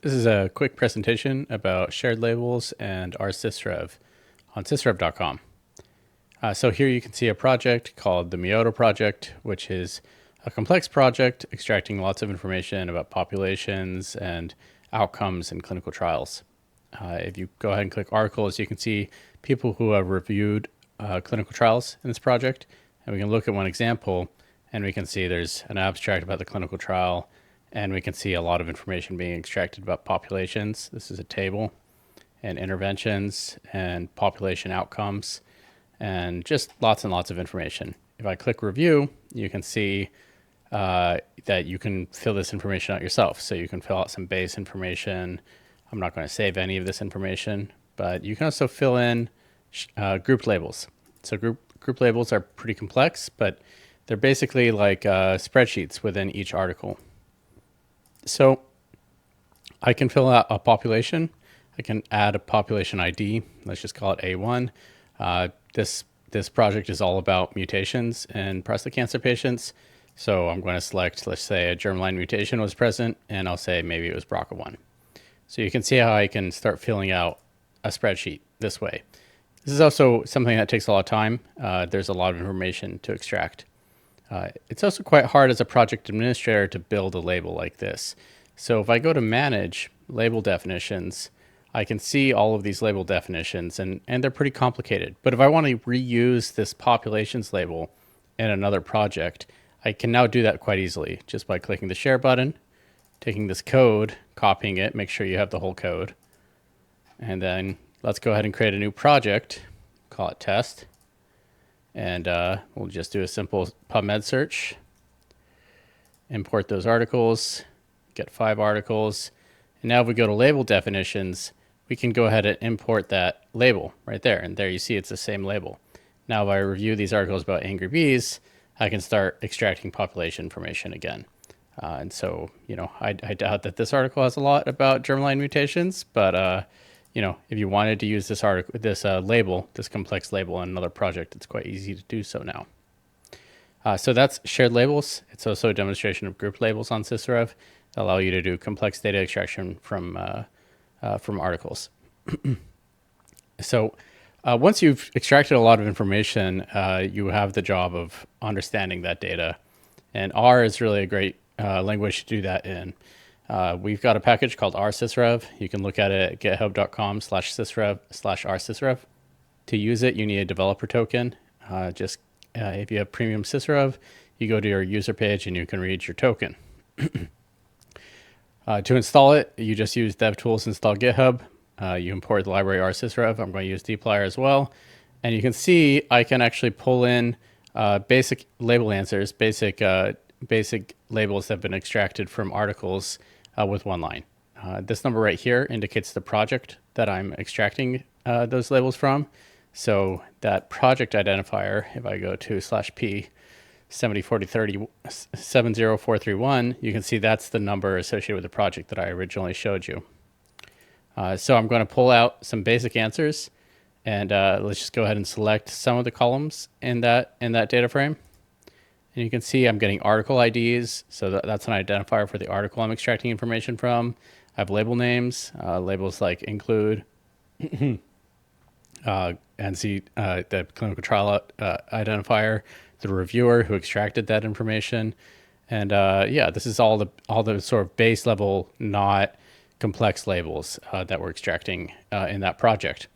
This is a quick presentation about shared labels and rSysrev on Sysrev.com. So here you can see a project called the Myoto project, which is a complex project extracting lots of information about populations and outcomes in clinical trials. If you go ahead and click articles, you can see people who have reviewed clinical trials in this project. And we can look at one example and we can see there's an abstract about the clinical trial, and we can see a lot of information being extracted about populations. This is a table, and interventions and population outcomes, and just lots and lots of information. If I click review, you can see that you can fill this information out yourself. So you can fill out some base information. I'm not going to save any of this information, but you can also fill in group labels. So group labels are pretty complex, but they're basically like spreadsheets within each article. So I can fill out a population. I can add a population ID. Let's just call it A1. This project is all about mutations in prostate cancer patients. So I'm going to select, let's say a germline mutation was present, and I'll say maybe it was BRCA1. So you can see how I can start filling out a spreadsheet this way. This is also something that takes a lot of time. There's a lot of information to extract. It's also quite hard as a project administrator to build a label like this. So if I go to manage label definitions, I can see all of these label definitions, and they're pretty complicated. But if I want to reuse this populations label in another project, I can now do that quite easily just by clicking the share button, taking this code, copying it, make sure you have the whole code. And then let's go ahead and create a new project, call it test. And we'll just do a simple PubMed search, import those articles, get 5 articles. And now if we go to label definitions, we can go ahead and import that label right there. And there you see it's the same label. Now if I review these articles about angry bees, I can start extracting population information again. And so, I doubt that this article has a lot about germline mutations, but if you wanted to use this article, this label, this complex label in another project, it's quite easy to do so now. So that's shared labels. It's also a demonstration of group labels on Sysrev that allow you to do complex data extraction from articles. So once you've extracted a lot of information, you have the job of understanding that data. And R is really a great language to do that in. We've got a package called rSysrev. You can look at it at github.com/sysrev/rSysrev. To use it, you need a developer token. If you have premium Sysrev, you go to your user page and you can read your token. To install it, you just use DevTools install GitHub. You import the library rSysrev. I'm going to use dplyr as well. And you can see I can actually pull in basic label answers, basic labels that have been extracted from articles with one line. This number right here indicates the project that I'm extracting those labels from. So that project identifier, if I go to /p 70431, you can see that's the number associated with the project that I originally showed you. So I'm going to pull out some basic answers, and let's just go ahead and select some of the columns in that data frame. And you can see I'm getting article IDs, so that's an identifier for the article I'm extracting information from. I have label names, labels like include, and see the clinical trial identifier, the reviewer who extracted that information. And this is all the sort of base level, not complex labels that we're extracting in that project.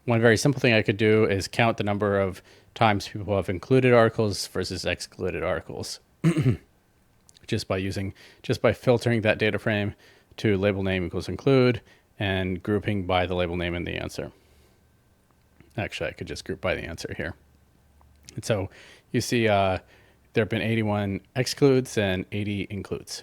One very simple thing I could do is count the number of times people have included articles versus excluded articles, just by filtering that data frame to label name equals include and grouping by the label name in the answer. Actually, I could just group by the answer here. And so you see there have been 81 excludes and 80 includes.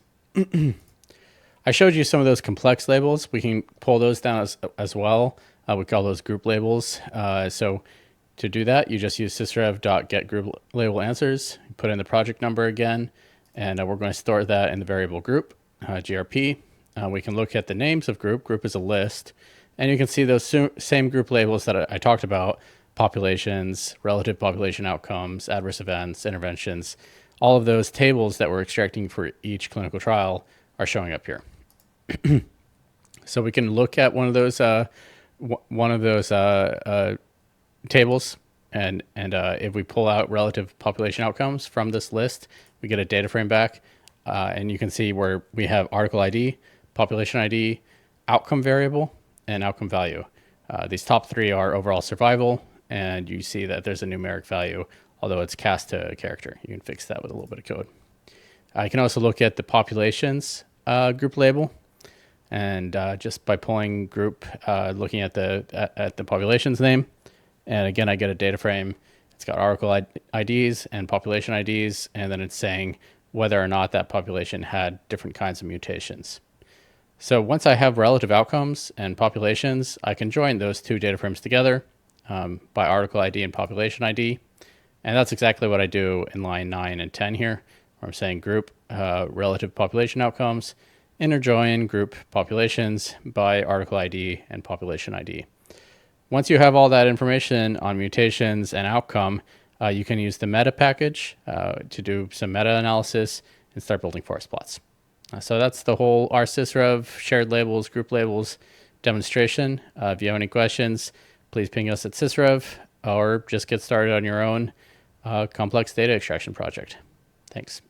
I showed you some of those complex labels. We can pull those down as well. We call those group labels. So to do that, you just use sysrev.getGroupLabelAnswers, put in the project number again, and we're going to store that in the variable group, grp. We can look at the names of group. Group is a list, and you can see those same group labels that I talked about: populations, relative population outcomes, adverse events, interventions. All of those tables that we're extracting for each clinical trial are showing up here. So we can look at one of those tables, and if we pull out relative population outcomes from this list, we get a data frame back, and you can see where we have article ID, population ID, outcome variable, and outcome value. These top three are overall survival, and you see that there's a numeric value, although it's cast to a character. You can fix that with a little bit of code. You can also look at the populations group label, and just by pulling group, looking at the population's name, and again, I get a data frame. It's got article IDs and population IDs, and then it's saying whether or not that population had different kinds of mutations. So once I have relative outcomes and populations, I can join those two data frames together by article ID and population ID. And that's exactly what I do in line 9 and 10 here, where I'm saying group relative population outcomes, inner join group populations by article ID and population ID. Once you have all that information on mutations and outcome, you can use the meta package to do some meta analysis and start building forest plots. So that's the whole rSysrev shared labels, group labels demonstration. If you have any questions, please ping us at Sysrev or just get started on your own complex data extraction project. Thanks.